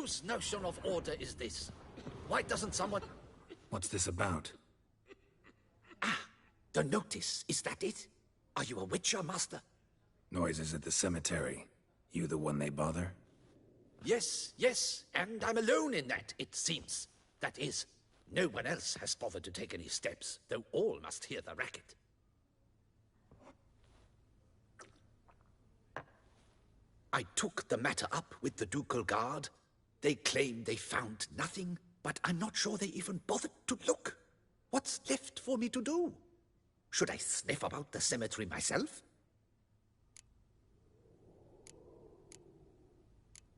whose notion of order is this? Why doesn't someone... What's this about? The notice, is that it? Are you a Witcher, Master? Noises at the cemetery. You the one they bother? Yes, yes, and I'm alone in that, it seems. That is, no one else has bothered to take any steps, though all must hear the racket. I took the matter up with the Ducal Guard. They claim they found nothing, but I'm not sure they even bothered to look. What's left for me to do? Should I sniff about the cemetery myself?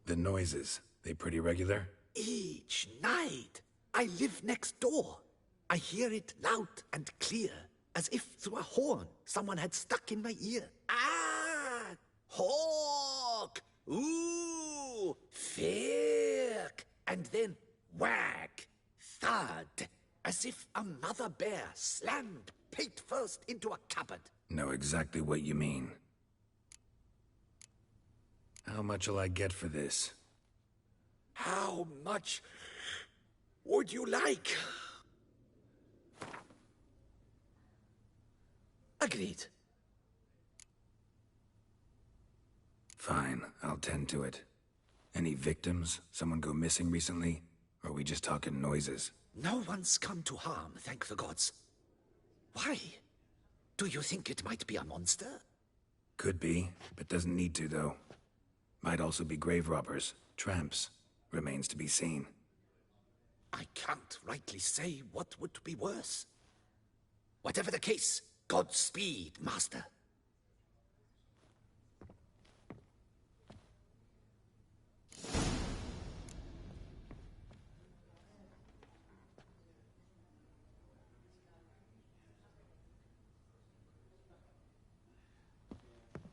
The noises, they pretty regular? Each night. I live next door. I hear it loud and clear, as if through a horn someone had stuck in my ear. Ah! Hawk! Ooh! Firk! And then whack! Thud! As if a mother bear slammed pate first into a cupboard. Know exactly what you mean. How much'll I get for this? How much would you like? Agreed. Fine, I'll tend to it. Any victims? Someone go missing recently? Or are we just talking noises? No one's come to harm, thank the gods. Why? Do you think it might be a monster? Could be, but doesn't need to, though. Might also be grave robbers, tramps. Remains to be seen. I can't rightly say what would be worse. Whatever the case, Godspeed, Master.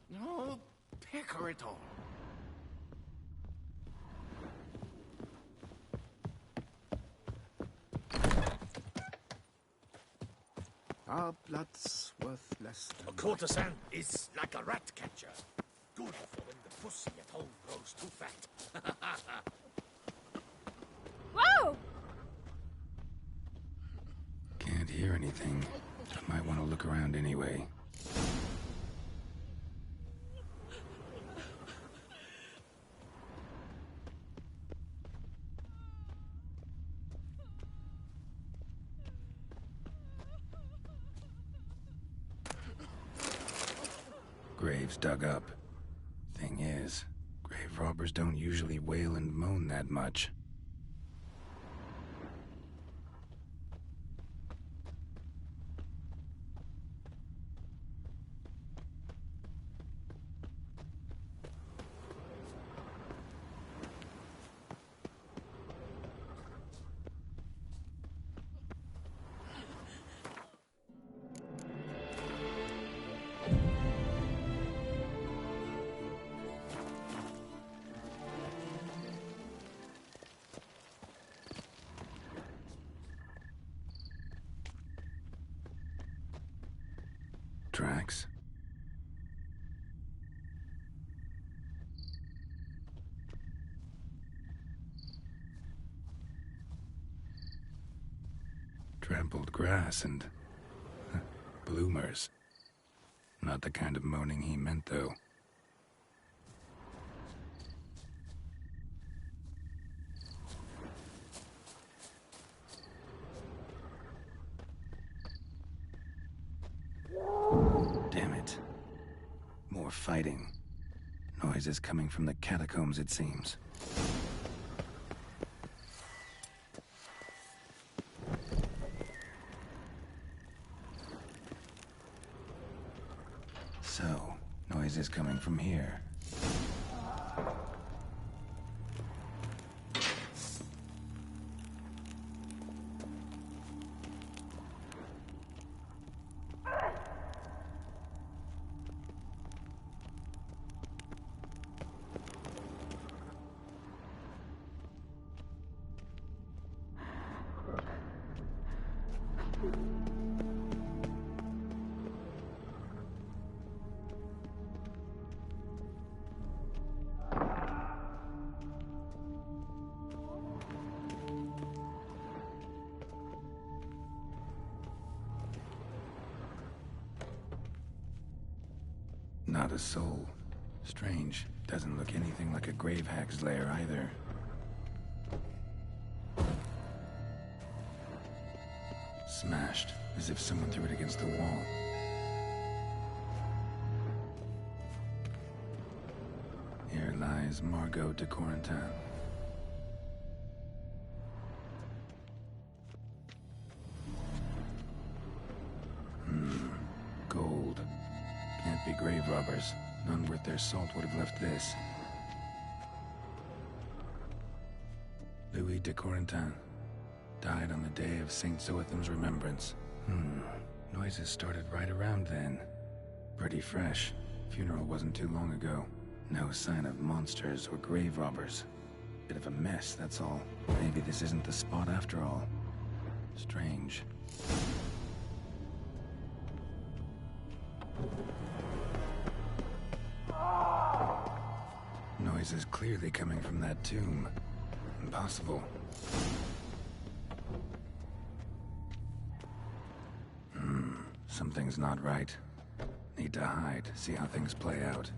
No, Pecorito. Our blood's worth less than... A courtesan is like a rat catcher. Good for when the pussy at home grows too fat. Whoa! Can't hear anything. I might want to look around anyway. Graves dug up. Thing is, grave robbers don't usually wail and moan that much. Tracks. Trampled grass and bloomers. Not the kind of moaning he meant, though. Damn it. More fighting. Noises coming from the catacombs, it seems. So, noises coming from here. Not a soul. Strange. Doesn't look anything like a grave hag's lair either. Smashed, as if someone threw it against the wall. Here lies Margot de Corentin. Gold. Can't be grave robbers. None worth their salt would have left this. Louis de Corentin. Died on the day of St. Zoetham's remembrance. Noises started right around then. Pretty fresh. Funeral wasn't too long ago. No sign of monsters or grave robbers. Bit of a mess, that's all. Maybe this isn't the spot after all. Strange. Noise is clearly coming from that tomb. Impossible. Something's not right. Need to hide, see how things play out.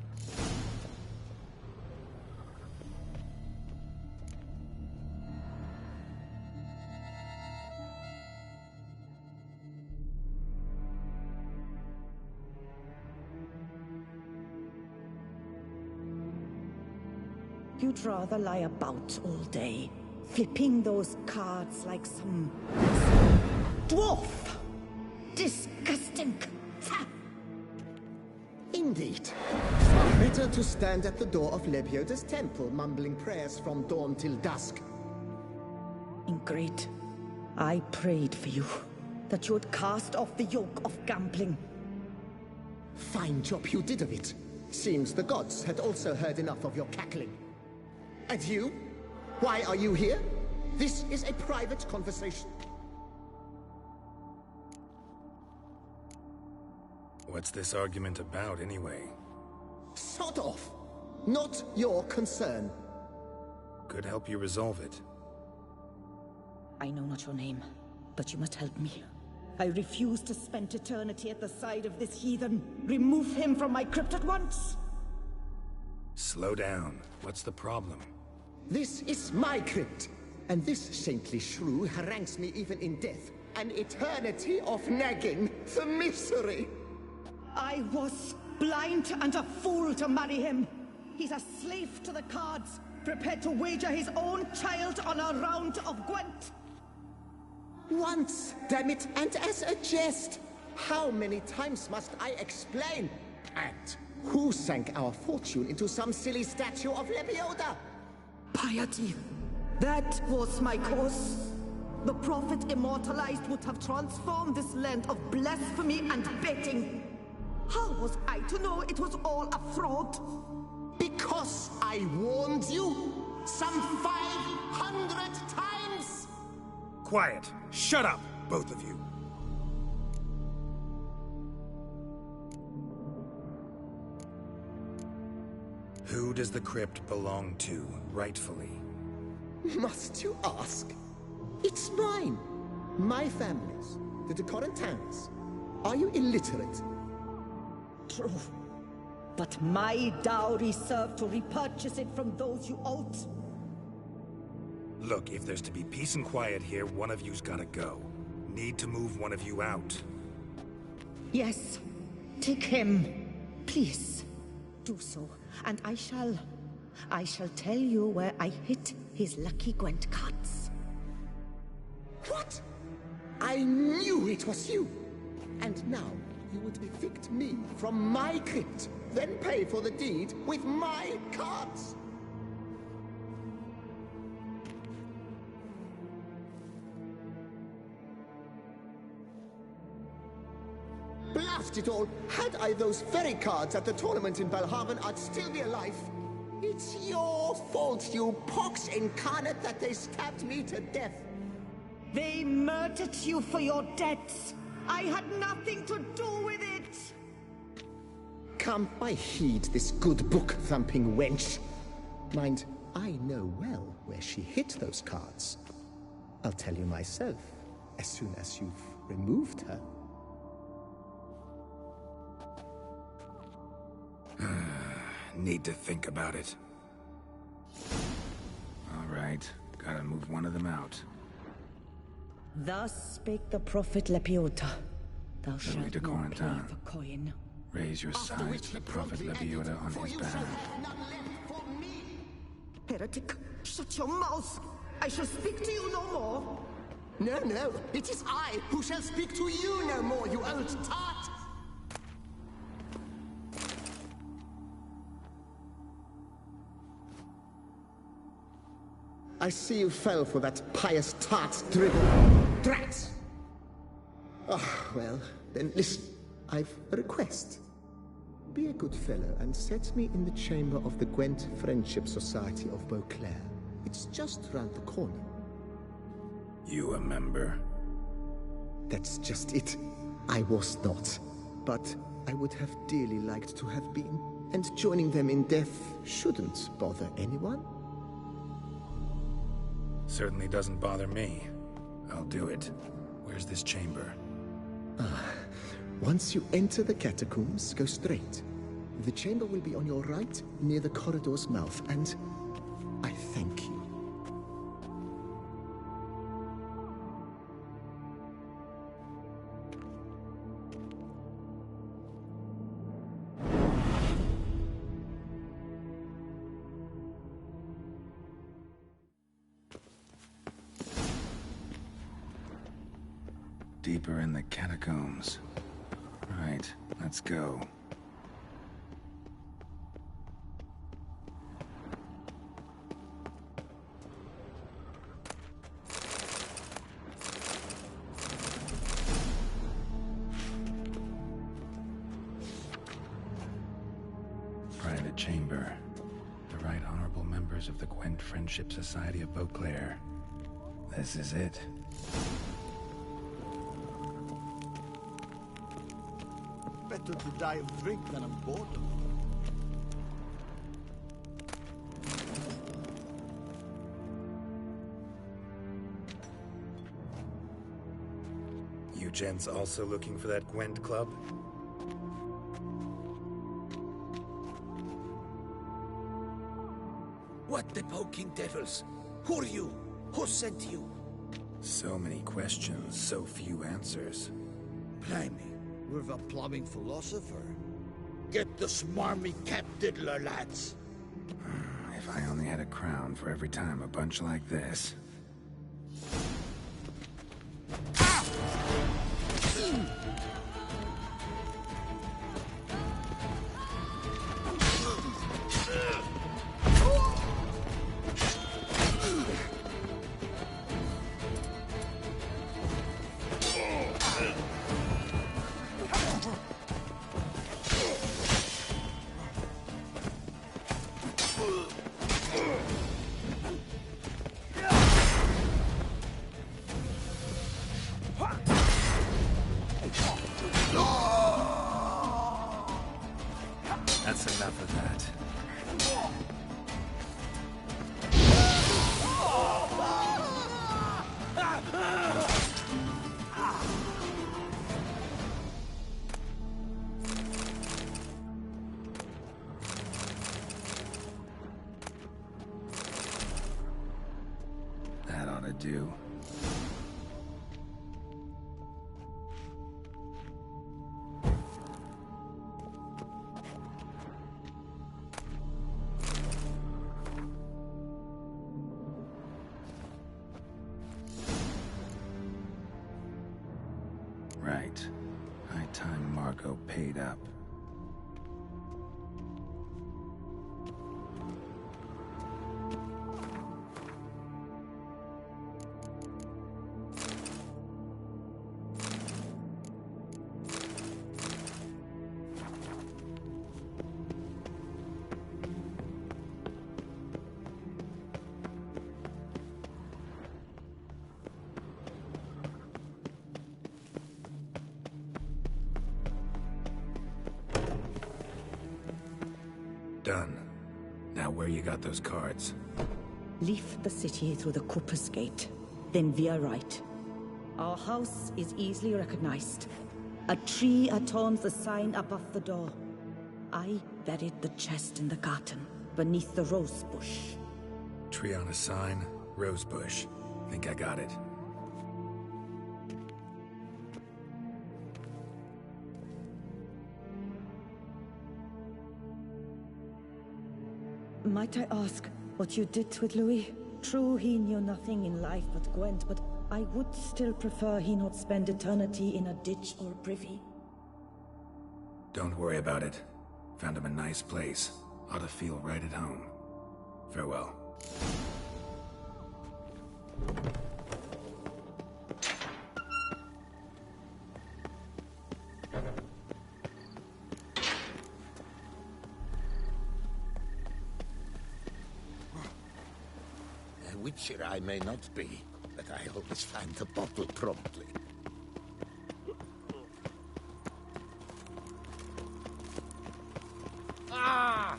You'd rather lie about all day, flipping those cards like some dwarf. Disgusting. Indeed. Better to stand at the door of Lebioda's temple, mumbling prayers from dawn till dusk. Ingrid, I prayed for you, that you would cast off the yoke of gambling. Fine job you did of it. Seems the gods had also heard enough of your cackling. And you? Why are you here? This is a private conversation. What's this argument about, anyway? Sod off! Not your concern. Could help you resolve it. I know not your name, but you must help me. I refuse to spend eternity at the side of this heathen. Remove him from my crypt at once! Slow down. What's the problem? This is my crypt, and this saintly shrew harangues me even in death. An eternity of nagging, the misery! I was blind and a fool to marry him. He's a slave to the cards, prepared to wager his own child on a round of Gwent. Once, damn it, and as a jest. How many times must I explain? And who sank our fortune into some silly statue of Lebioda? Piety. That was my cause. The prophet immortalized would have transformed this land of blasphemy and betting. How was I to know it was all a fraud? Because I warned you some 500 times! Quiet! Shut up, both of you! Who does the crypt belong to, rightfully? Must you ask? It's mine. My family's. The de Corentins. Are you illiterate? True. But my dowry served to repurchase it from those you owed. Look, if there's to be peace and quiet here, one of you's gotta go. Need to move one of you out. Yes. Take him. Please. Do so. And I shall tell you where I hid his lucky Gwent cards. What? I knew it was you! And now, you would evict me from my crypt, then pay for the deed with my cards! Blast it all! Had I those very cards at the tournament in Belhaven, I'd still be alive. It's your fault, you pox incarnate, that they stabbed me to death. They murdered you for your debts. I had nothing to do with it. Come, I heed this good book-thumping wench. Mind, I know well where she hid those cards. I'll tell you myself, as soon as you've removed her. need to think about it. All right, gotta move one of them out. Thus spake the prophet Lepiota. Thou Show shalt me to not play Corentin. for coin. Raise your sides to the Prophet Lepiota on his behalf. Heretic, shut your mouth! I shall speak to you no more! No, no, it is I who shall speak to you no more, you old tart! I see you fell for that pious tart's drivel. Drats! Ah, well, then listen. I've a request. Be a good fellow and set me in the chamber of the Gwent Friendship Society of Beauclair. It's just round the corner. You a member? That's just it. I was not. But I would have dearly liked to have been. And joining them in death shouldn't bother anyone. Certainly doesn't bother me. I'll do it. Where's this chamber? Once you enter the catacombs, go straight. The chamber will be on your right, near the corridor's mouth, and I thank you. Deeper in the catacombs. Right, let's go. Private chamber. The Right Honorable members of the Gwent Friendship Society of Beauclair. This is it. Better to die of drink than of boredom. You gents also looking for that Gwent club? What the poking devils? Who are you? Who sent you? So many questions, so few answers. Blimey, we're the plumbing philosopher. Get the smarmy cat diddler, lads. If I only had a crown for every time a bunch like this. That's enough of that. That ought to do. Right. High time Margot paid up. Done. Now where you got those cards? Leave the city through the Cooper's Gate, then veer right. Our house is easily recognized. A tree adorns the sign above the door. I buried the chest in the garden, beneath the rose bush. Tree on a sign, rose bush. Think I got it. Might I ask what you did with Louis? True, he knew nothing in life but Gwent, but I would still prefer he not spend eternity in a ditch or privy. Don't worry about it. Found him a nice place. Ought to feel right at home. Farewell. A witcher I may not be, but I always find the bottle promptly. Ah!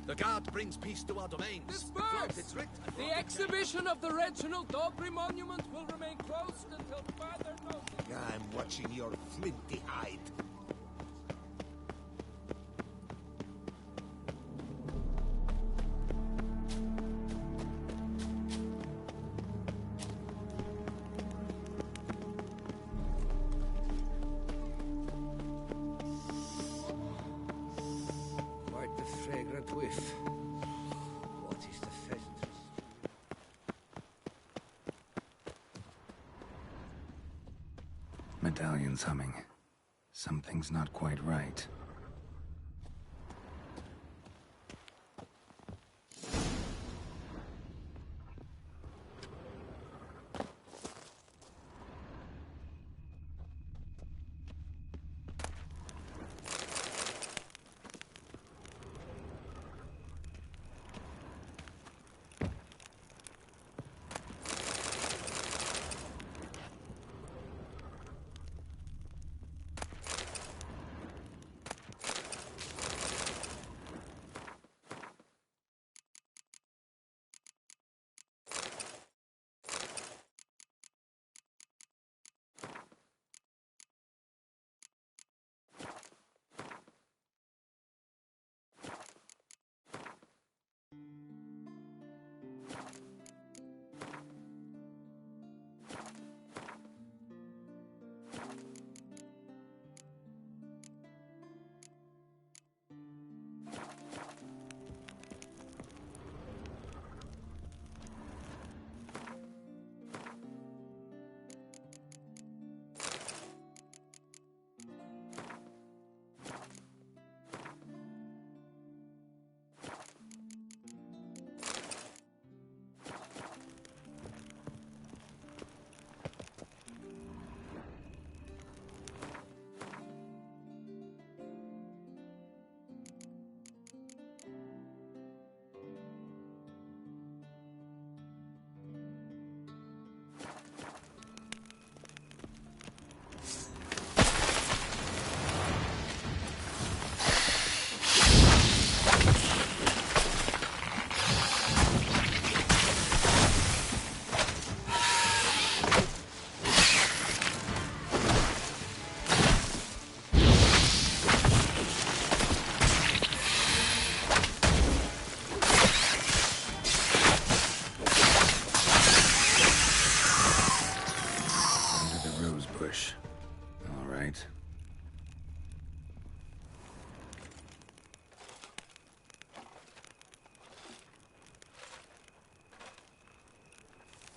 The guard brings peace to our domains. Disperse! The exhibition of the Reginald Daubry monument will remain closed until further notice. I'm watching your flinty hide. Quite the fragrant whiff. What is the pheasantry? Medallion's humming. Something's not quite right.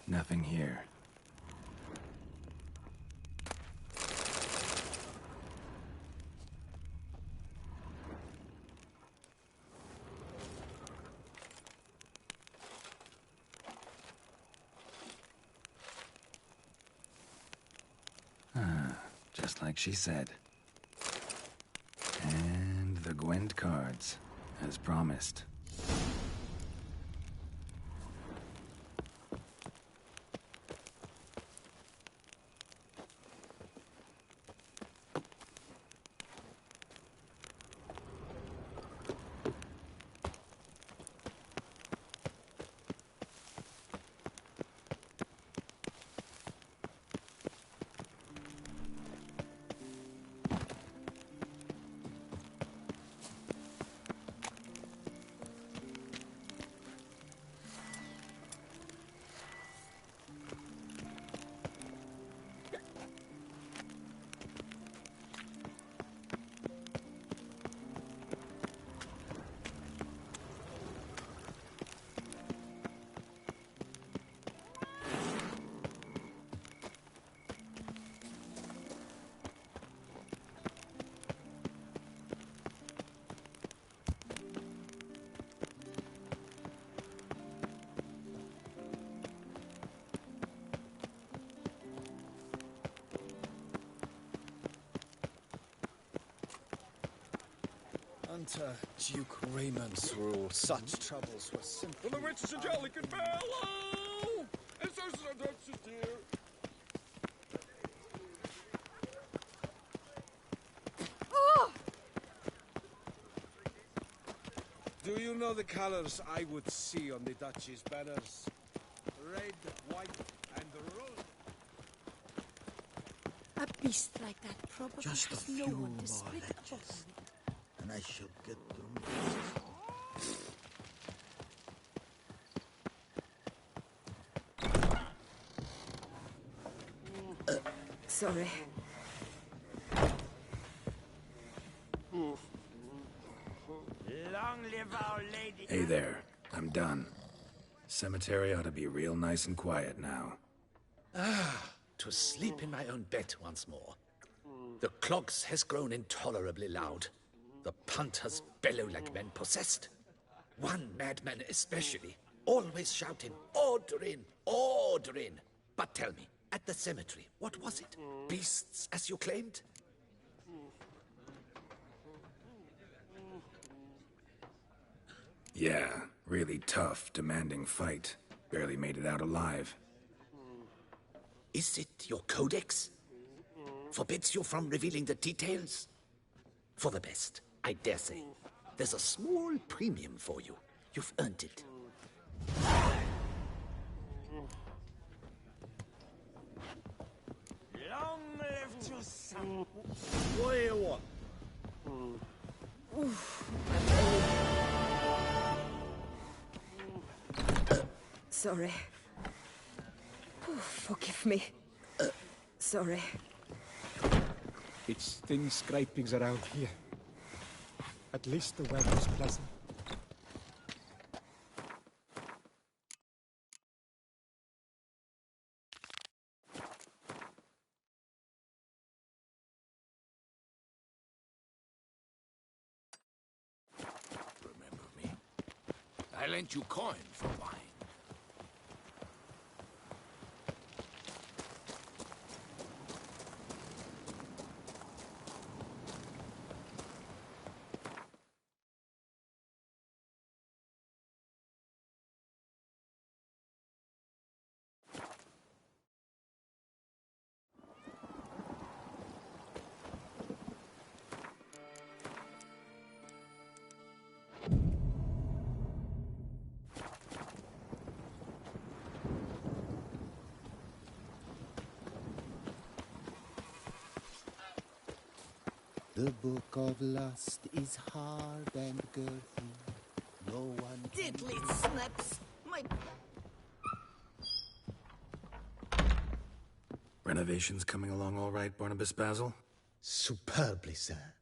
Nothing here. Just like she said. And the Gwent cards, as promised. Duke Raymond's rule, such troubles were simple. For the witches and Jellican Bellow! And so that's dear. Do you know the colors I would see on the Duchy's banners? Red, white, and rose. A beast like that probably Just a has few no one to more split it ledges, with. and I shall get them. Sorry. Long live Our Lady. Hey there, I'm done. Cemetery ought to be real nice and quiet now. To sleep in my own bed once more. The clogs has grown intolerably loud. The punters bellow like men possessed. One madman especially, always shouting, "Order in! Order in!" But tell me, at the cemetery, what was it? Beasts, as you claimed? Yeah, really tough, demanding fight. Barely made it out alive. Is it your codex? Forbids you from revealing the details? For the best, I dare say. There's a small premium for you. You've earned it. Long live your son. What do you want? Sorry. Forgive me. Sorry. It's thin scrapings around here. At least the weather's pleasant. Remember me? I lent you coin for wine. The book of lust is hard and girthy. No one can... Diddly snaps! My... Renovations coming along all right, Barnabas Basil? Superbly, sir.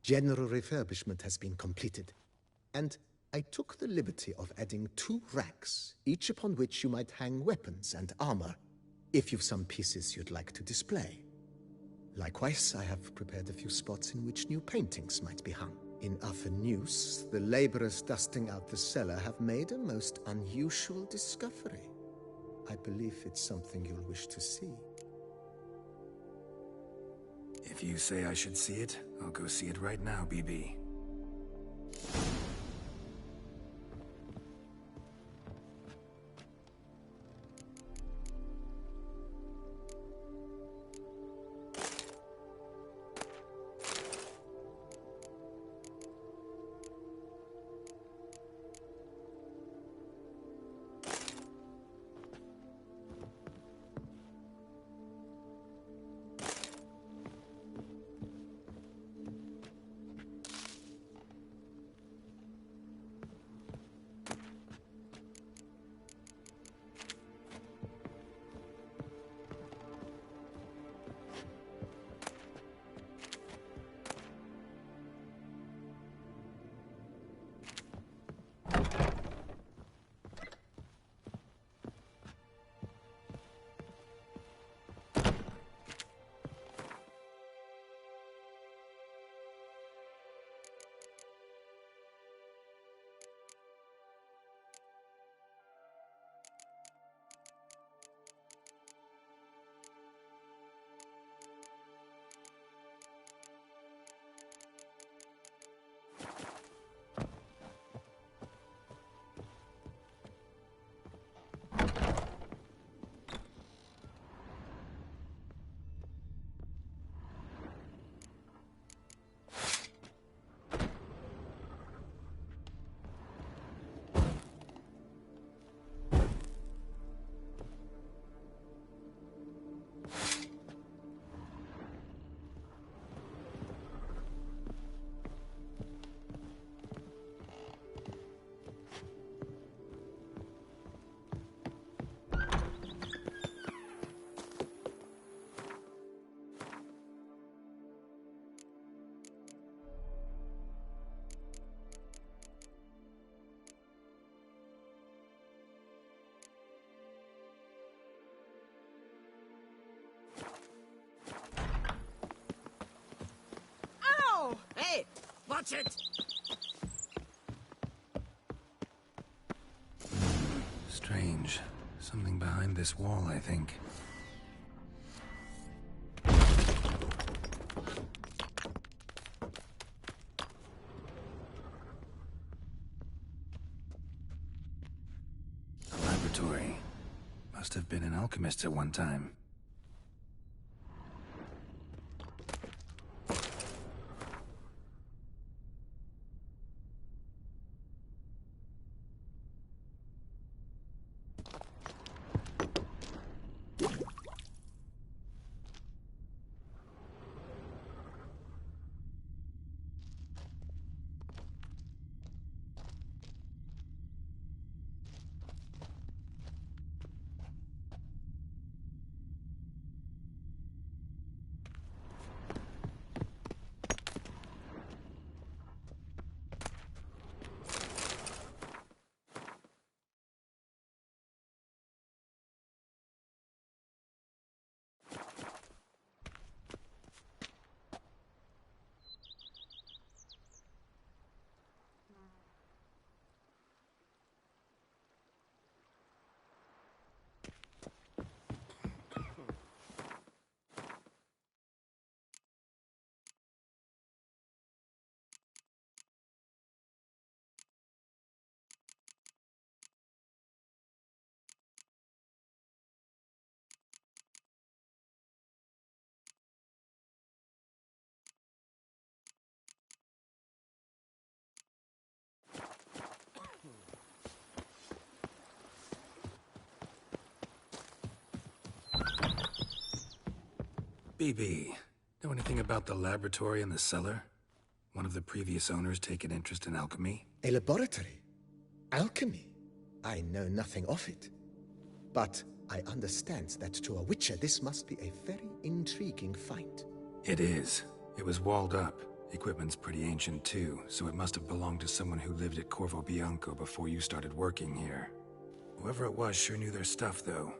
General refurbishment has been completed. And I took the liberty of adding 2 racks, each upon which you might hang weapons and armor, if you've some pieces you'd like to display. Likewise, I have prepared a few spots in which new paintings might be hung. In Athenus, the laborers dusting out the cellar have made a most unusual discovery. I believe it's something you'll wish to see. If you say I should see it, I'll go see it right now, BB. Watch it! Strange. Something behind this wall, I think. A laboratory. Must have been an alchemist at one time. BB, know anything about the laboratory in the cellar? One of the previous owners take an interest in alchemy? A laboratory? Alchemy? I know nothing of it. But I understand that to a witcher this must be a very intriguing find. It is. It was walled up. Equipment's pretty ancient too, so it must have belonged to someone who lived at Corvo Bianco before you started working here. Whoever it was sure knew their stuff, though.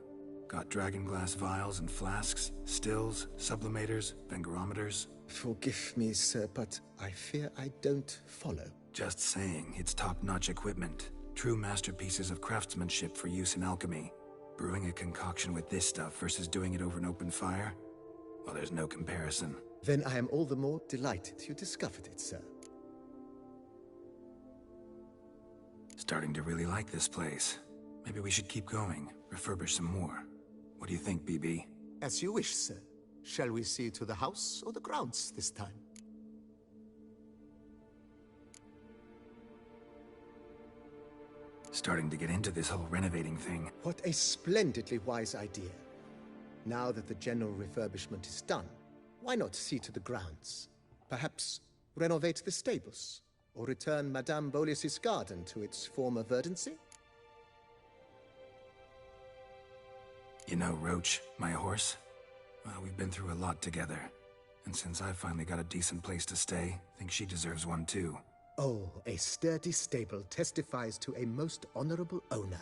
Got dragonglass vials and flasks, stills, sublimators, vengerometers. Forgive me, sir, but I fear I don't follow. Just saying, it's top-notch equipment. True masterpieces of craftsmanship for use in alchemy. Brewing a concoction with this stuff versus doing it over an open fire? Well, there's no comparison. Then I am all the more delighted you discovered it, sir. Starting to really like this place. Maybe we should keep going, refurbish some more. What do you think, BB? As you wish, sir. Shall we see to the house or the grounds this time? Starting to get into this whole renovating thing. What a splendidly wise idea. Now that the general refurbishment is done, why not see to the grounds? Perhaps renovate the stables, or return Madame Bolis's garden to its former verdancy? You know Roach, my horse? Well, we've been through a lot together. And since I've finally got a decent place to stay, I think she deserves one too. Oh, a sturdy stable testifies to a most honorable owner.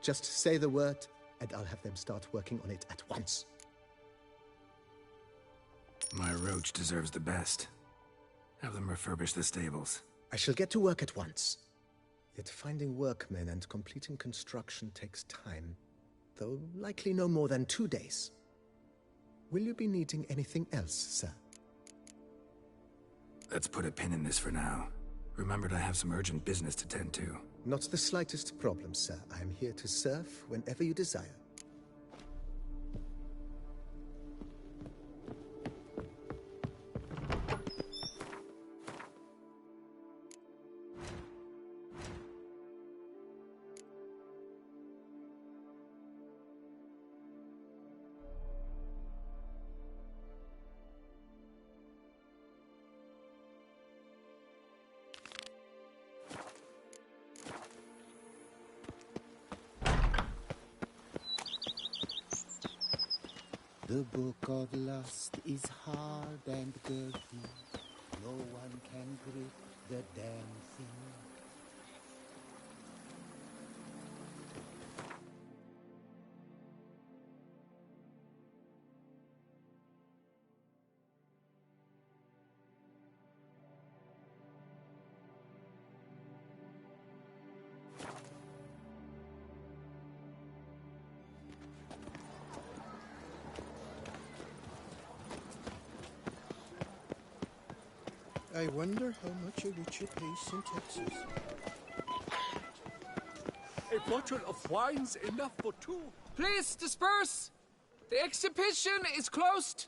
Just say the word, and I'll have them start working on it at once. My Roach deserves the best. Have them refurbish the stables. I shall get to work at once. Yet finding workmen and completing construction takes time, though likely no more than 2 days. Will you be needing anything else, sir? Let's put a pin in this for now. Remembered I have some urgent business to tend to. Not the slightest problem, sir. I am here to serve whenever you desire. The book of lust is hard and girthy. No one can grip the damn thing. I wonder how much a witcher pays in taxes. A bottle of wine's enough for two. Please disperse! The exhibition is closed.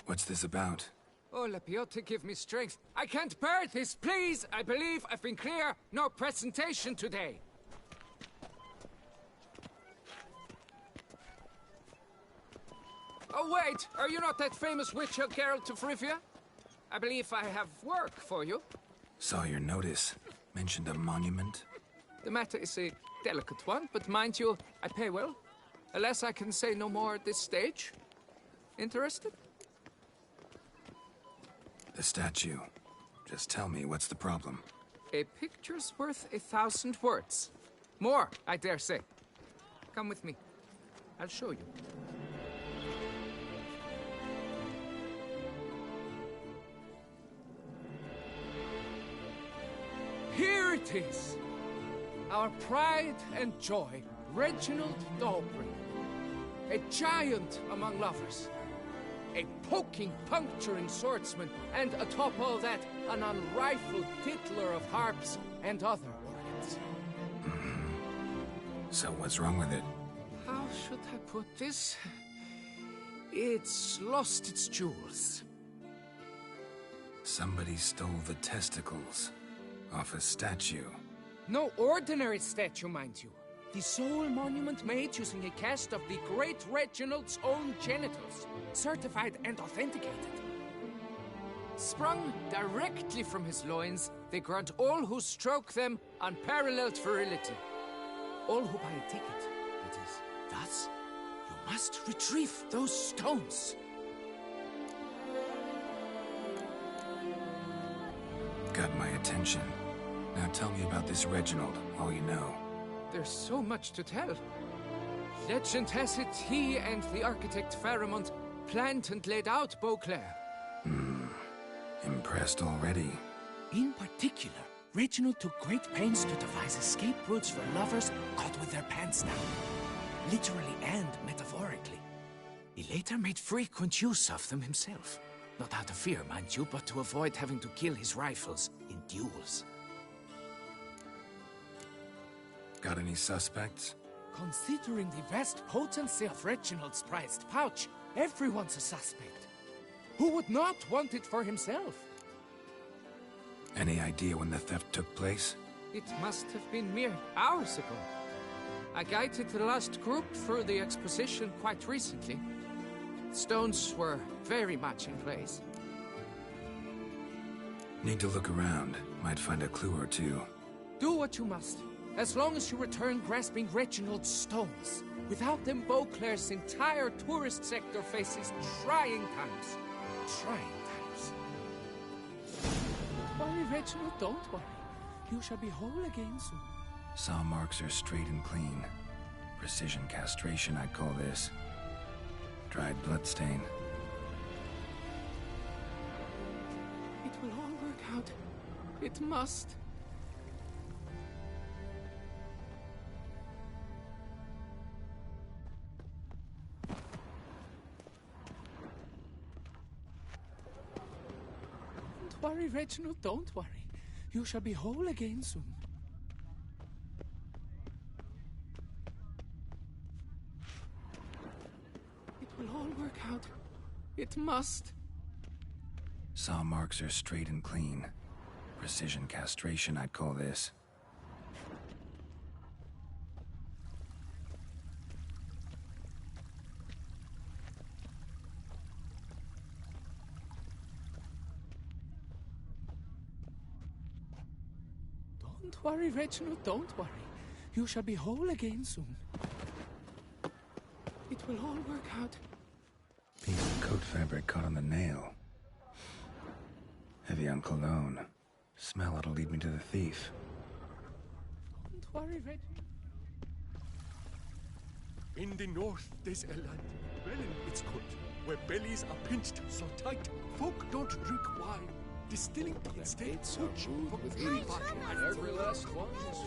What's this about? Oh, Lepiote, give me strength. I can't bear this, please! I believe I've been clear. No presentation today. Oh, wait! Are you not that famous witcher, Geralt of Rivia? I believe I have work for you. Saw your notice. Mentioned a monument. The matter is a delicate one, but mind you, I pay well. Alas, I can say no more at this stage. Interested? The statue. Just tell me, what's the problem? A picture's worth 1,000 words. More, I dare say. Come with me. I'll show you. Here it is! Our pride and joy, Reginald Daubry. A giant among lovers. A poking, puncturing swordsman, and atop all that, an unrifled tittler of harps and other organs. So what's wrong with it? How should I put this? It's lost its jewels. Somebody stole the testicles off a statue. No ordinary statue, mind you. The sole monument made using a cast of the great Reginald's own genitals, certified and authenticated. Sprung directly from his loins, they grant all who stroke them unparalleled virility. All who buy a ticket, that is. Thus, you must retrieve those stones. Got my attention. Now tell me about this Reginald, all you know. There's so much to tell. Legend has it he and the architect Faramond planned and laid out Beauclair. Impressed already. In particular, Reginald took great pains to devise escape routes for lovers caught with their pants down. Literally and metaphorically. He later made frequent use of them himself. Not out of fear, mind you, but to avoid having to kill his rivals in duels. Got any suspects? Considering the vast potency of Reginald's prized pouch, everyone's a suspect. Who would not want it for himself? Any idea when the theft took place? It must have been mere hours ago. I guided the last group through the exposition quite recently. Stones were very much in place. Need to look around. Might find a clue or two. Do what you must. As long as you return grasping Reginald's stones. Without them, Beauclair's entire tourist sector faces trying times. Trying times. Don't worry, Reginald, don't worry. You shall be whole again soon. Saw marks are straight and clean. Precision castration, I'd call this. Dried bloodstain. It will all work out. It must. Don't worry, Reginald, don't worry. You shall be whole again soon. It will all work out. It must. Saw marks are straight and clean. Precision castration, I'd call this. Don't worry, Reginald, don't worry. You shall be whole again soon. It will all work out. Piece of coat fabric caught on the nail. Heavy on cologne. Smell it'll lead me to the thief. Don't worry, Reginald. In the north, there's a land, Belen it's called, where bellies are pinched so tight, folk don't drink wine, distilling instead hooch for free. And every last one is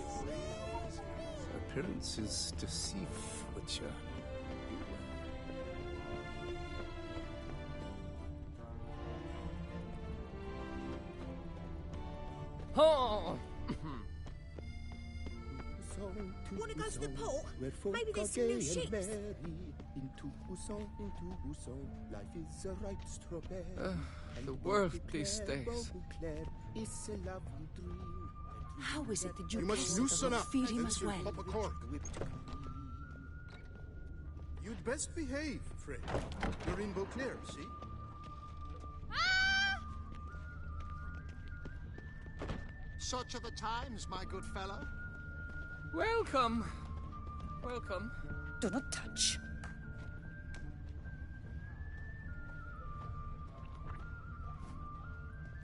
Appearances deceive, Witcher. Wanna go to the port? Where folk Maybe there's are some new gay ships. and merry. Into Busan, life is a right strawberry. The world these days. It's a lovely dream. How is it that You must loosen up. feed him as You'll well? pop a cork. You'd best behave, Fred. You're in Beauclair, see? Such are the times, my good fellow. Welcome. Welcome. Do not touch.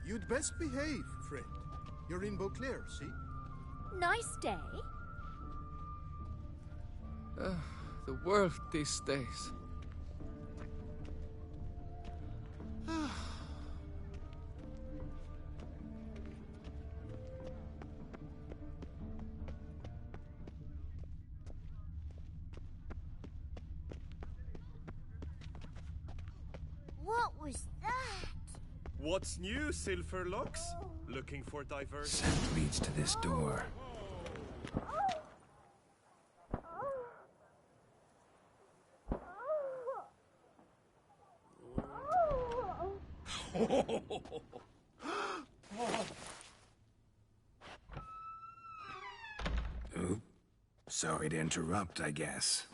You'd best behave, Fred. You're in Beauclair, see? Nice day. The world these days. What was that? What's new, Silverlocks? Looking for diversion? Scent leads to this door. Oop. Sorry to interrupt, I guess.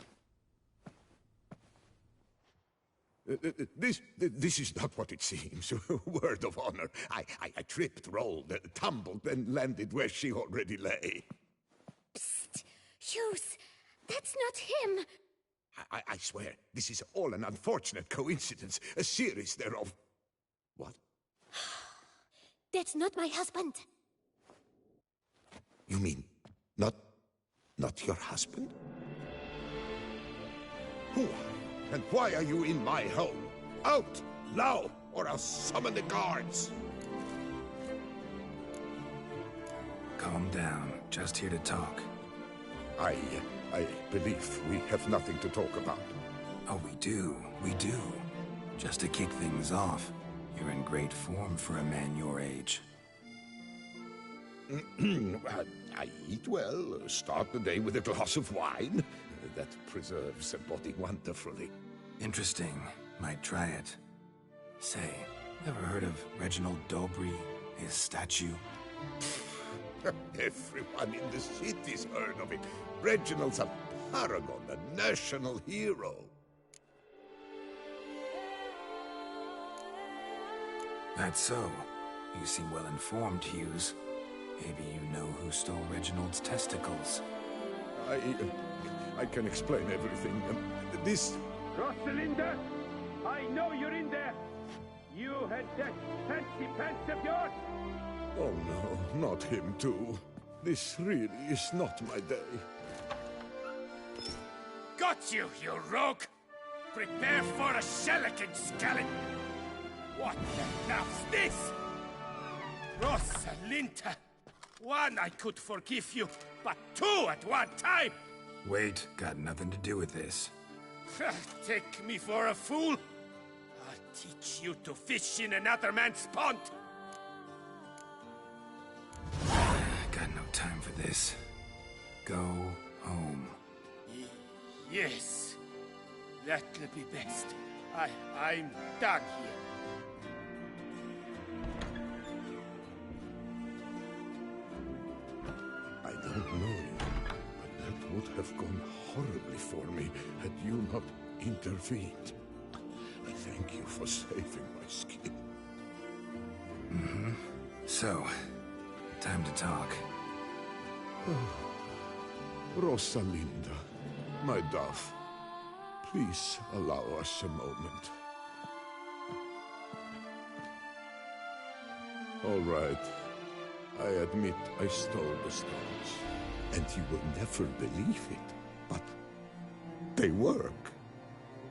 This is not what it seems. Word of honor. I tripped, rolled, tumbled, and landed where she already lay. Psst! Hughes! That's not him! I swear, this is all an unfortunate coincidence. A series thereof. What? That's not my husband. You mean, not your husband? Who are you? And why are you in my home? Out! Now! Or I'll summon the guards! Calm down. Just here to talk. I believe we have nothing to talk about. Oh, we do. We do. Just to kick things off, you're in great form for a man your age. I eat well, start the day with a glass of wine. That preserves a body wonderfully. Interesting. Might try it. Say, ever heard of Reginald Dobry, his statue? Everyone in the city's heard of it. Reginald's a paragon, a national hero. That's so. You seem well informed, Hughes. Maybe you know who stole Reginald's testicles. I can explain everything. This... Rosalinda, I know you're in there. You had that fancy pants of yours. Oh no, not him too. This really is not my day. Got you, you rogue! Prepare for a shellacking, scallop! What the hell's this? Rosalinda! One, I could forgive you, but two at one time! Wait, got nothing to do with this. Take me for a fool? I'll teach you to fish in another man's pond! Got no time for this. Go home. Yes, that'll be best. I'm done here. I don't know you, but that would have gone horribly for me had you not intervened. I thank you for saving my skin. Mm-hmm. So, time to talk. Rosalinda, my dove, please allow us a moment. All right. I admit I stole the stones, and you will never believe it, but they work.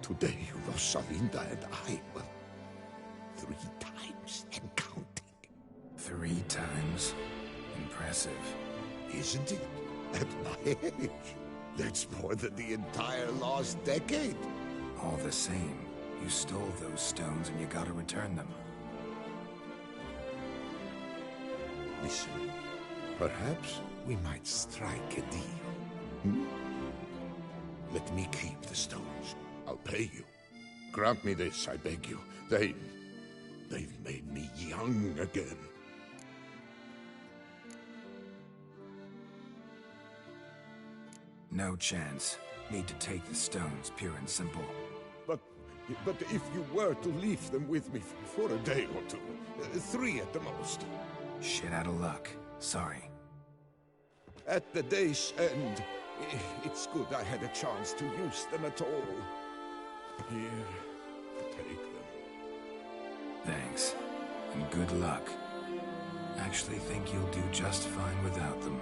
Today, Rosalinda and I, well, 3 times and counting. 3 times? Impressive. Isn't it? At my age. That's more than the entire last decade. All the same, you stole those stones and you gotta return them. Listen, perhaps we might strike a deal. Let me keep the stones. I'll pay you. Grant me this, I beg you. They've made me young again. No chance. Need to take the stones, pure and simple. But if you were to leave them with me for a day or two, 3 at the most. Shit out of luck. Sorry. At the day's end, it's good I had a chance to use them at all. Here, take them. Thanks. And good luck. Actually think you'll do just fine without them.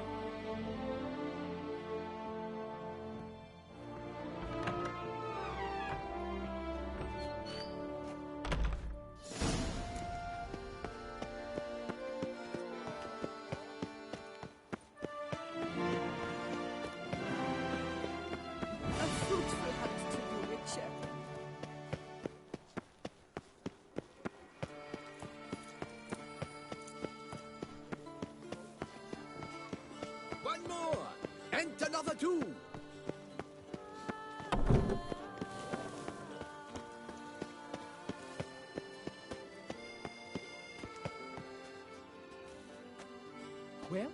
One more, and another 2. Well,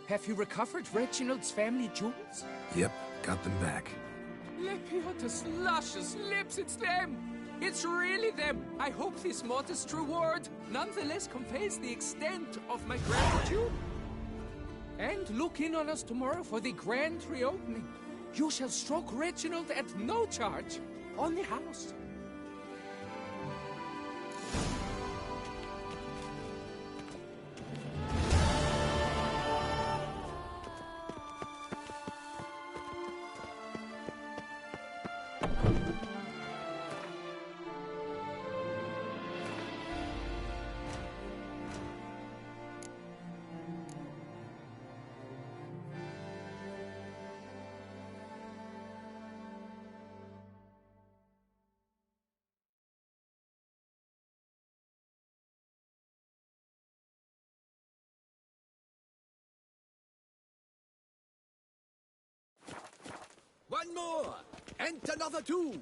have you recovered Reginald's family jewels? Yep, got them back. Lepiota's luscious lips, it's them! It's really them! I hope this modest reward nonetheless conveys the extent of my gratitude. And look in on us tomorrow for the grand reopening. You shall stroke Reginald at no charge on the house. One more, and another 2.